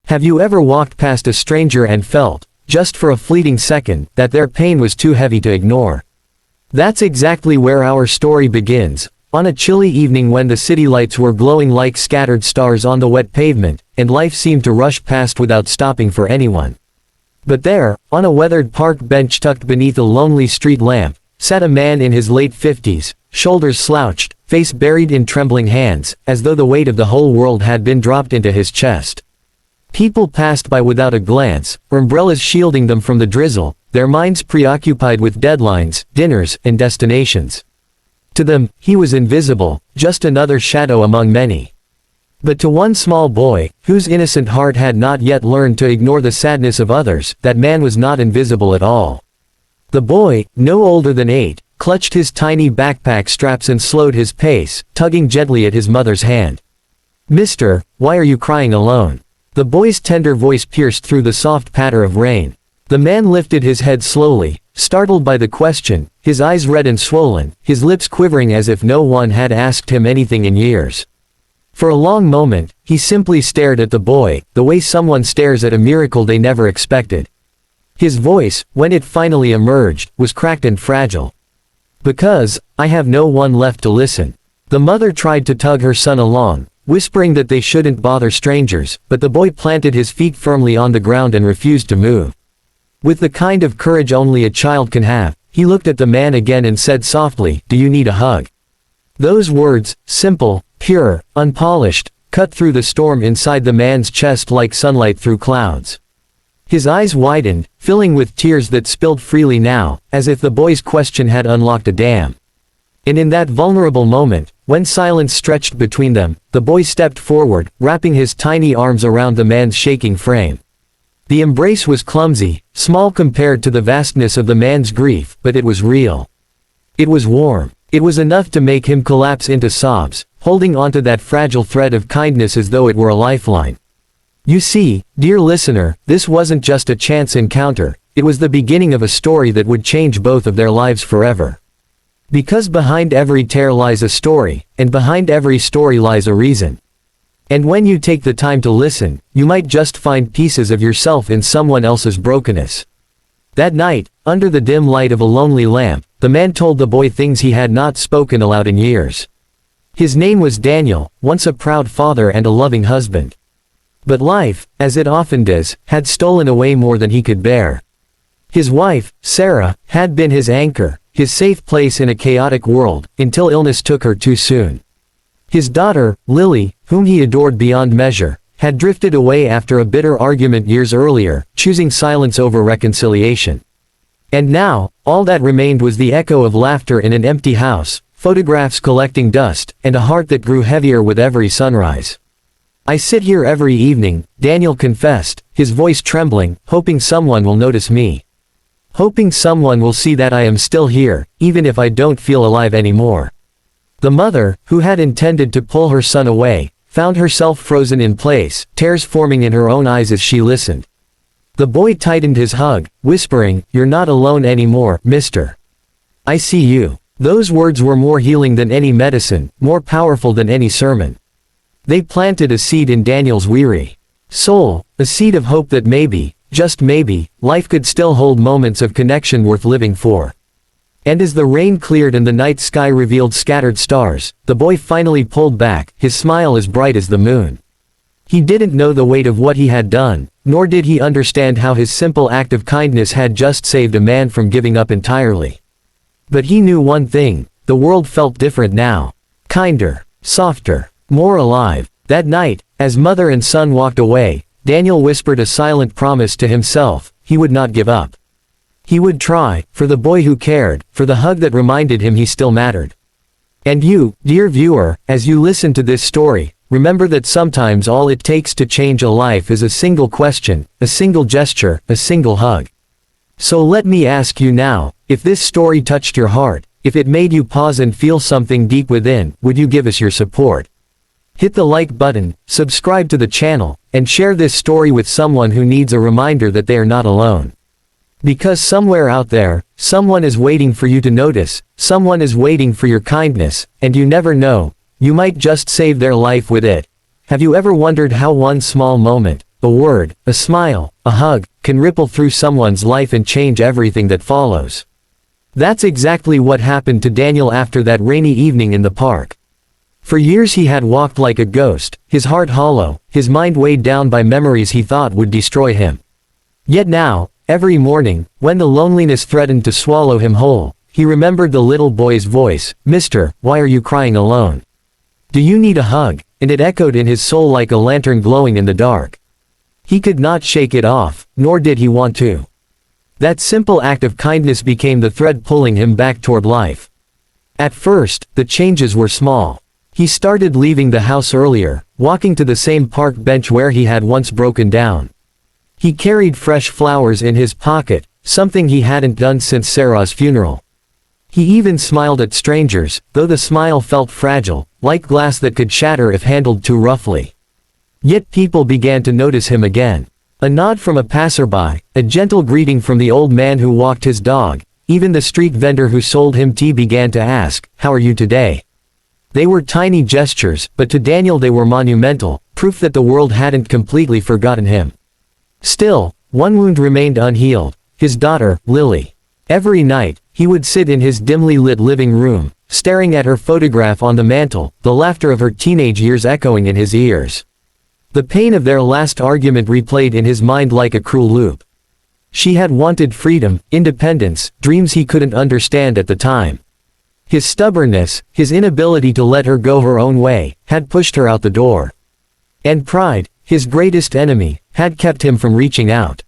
Have you ever walked past a stranger and felt, just for a fleeting second, that their pain was too heavy to ignore? That's exactly where our story begins, on a chilly evening when the city lights were glowing like scattered stars on the wet pavement, and life seemed to rush past without stopping for anyone. But there, on a weathered park bench tucked beneath a lonely street lamp, sat a man in his late 50s, shoulders slouched, face buried in trembling hands, as though the weight of the whole world had been dropped into his chest. People passed by without a glance, umbrellas shielding them from the drizzle, their minds preoccupied with deadlines, dinners, and destinations. To them, he was invisible, just another shadow among many. But to one small boy, whose innocent heart had not yet learned to ignore the sadness of others, that man was not invisible at all. The boy, no older than 8, clutched his tiny backpack straps and slowed his pace, tugging gently at his mother's hand. "Mister, why are you crying alone?" The boy's tender voice pierced through the soft patter of rain. The man lifted his head slowly, startled by the question, his eyes red and swollen, his lips quivering as if no one had asked him anything in years. For a long moment, he simply stared at the boy, the way someone stares at a miracle they never expected. His voice, when it finally emerged, was cracked and fragile. "Because, I have no one left to listen." The mother tried to tug her son along, whispering that they shouldn't bother strangers, but the boy planted his feet firmly on the ground and refused to move. With the kind of courage only a child can have, he looked at the man again and said softly, "Do you need a hug?" Those words, simple, pure, unpolished, cut through the storm inside the man's chest like sunlight through clouds. His eyes widened, filling with tears that spilled freely now, as if the boy's question had unlocked a dam. And in that vulnerable moment, when silence stretched between them, the boy stepped forward, wrapping his tiny arms around the man's shaking frame. The embrace was clumsy, small compared to the vastness of the man's grief, but it was real. It was warm. It was enough to make him collapse into sobs, holding onto that fragile thread of kindness as though it were a lifeline. You see, dear listener, this wasn't just a chance encounter, it was the beginning of a story that would change both of their lives forever. Because behind every tear lies a story, and behind every story lies a reason. And when you take the time to listen, you might just find pieces of yourself in someone else's brokenness. That night, under the dim light of a lonely lamp, the man told the boy things he had not spoken aloud in years. His name was Daniel, once a proud father and a loving husband. But life, as it often does, had stolen away more than he could bear. His wife, Sarah, had been his anchor, his safe place in a chaotic world, until illness took her too soon. His daughter, Lily, whom he adored beyond measure, had drifted away after a bitter argument years earlier, choosing silence over reconciliation. And now, all that remained was the echo of laughter in an empty house, photographs collecting dust, and a heart that grew heavier with every sunrise. "I sit here every evening," Daniel confessed, his voice trembling, "hoping someone will notice me. Hoping someone will see that I am still here, even if I don't feel alive anymore." The mother, who had intended to pull her son away, found herself frozen in place, tears forming in her own eyes as she listened. The boy tightened his hug, whispering, "You're not alone anymore, mister. I see you." Those words were more healing than any medicine, more powerful than any sermon. They planted a seed in Daniel's weary soul, a seed of hope that maybe, just maybe, life could still hold moments of connection worth living for. And as the rain cleared and the night sky revealed scattered stars, the boy finally pulled back, his smile as bright as the moon. He didn't know the weight of what he had done, nor did he understand how his simple act of kindness had just saved a man from giving up entirely. But he knew one thing, the world felt different now. Kinder, softer, more alive. That night, as mother and son walked away, Daniel whispered a silent promise to himself: he would not give up. He would try, for the boy who cared, for the hug that reminded him he still mattered. And you, dear viewer, as you listen to this story, remember that sometimes all it takes to change a life is a single question, a single gesture, a single hug. So let me ask you now, if this story touched your heart, if it made you pause and feel something deep within, would you give us your support? Hit the like button, subscribe to the channel, and share this story with someone who needs a reminder that they are not alone. Because somewhere out there, someone is waiting for you to notice, someone is waiting for your kindness, and you never know, you might just save their life with it. Have you ever wondered how one small moment, a word, a smile, a hug, can ripple through someone's life and change everything that follows. That's exactly what happened to Daniel after that rainy evening in the park. For years he had walked like a ghost, his heart hollow, his mind weighed down by memories he thought would destroy him. Yet now, every morning, when the loneliness threatened to swallow him whole, he remembered the little boy's voice, "Mister, why are you crying alone? Do you need a hug?" And it echoed in his soul like a lantern glowing in the dark. He could not shake it off, nor did he want to. That simple act of kindness became the thread pulling him back toward life. At first, the changes were small. He started leaving the house earlier, walking to the same park bench where he had once broken down. He carried fresh flowers in his pocket, something he hadn't done since Sarah's funeral. He even smiled at strangers, though the smile felt fragile, like glass that could shatter if handled too roughly. Yet people began to notice him again. A nod from a passerby, a gentle greeting from the old man who walked his dog, even the street vendor who sold him tea began to ask, "How are you today?" They were tiny gestures, but to Daniel they were monumental, proof that the world hadn't completely forgotten him. Still, one wound remained unhealed, his daughter, Lily. Every night, he would sit in his dimly lit living room, staring at her photograph on the mantel, the laughter of her teenage years echoing in his ears. The pain of their last argument replayed in his mind like a cruel loop. She had wanted freedom, independence, dreams he couldn't understand at the time. His stubbornness, his inability to let her go her own way, had pushed her out the door. And pride, his greatest enemy, had kept him from reaching out.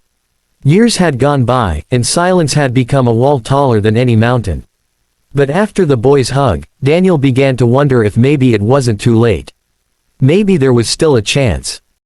Years had gone by, and silence had become a wall taller than any mountain. But after the boy's hug, Daniel began to wonder if maybe it wasn't too late. Maybe there was still a chance.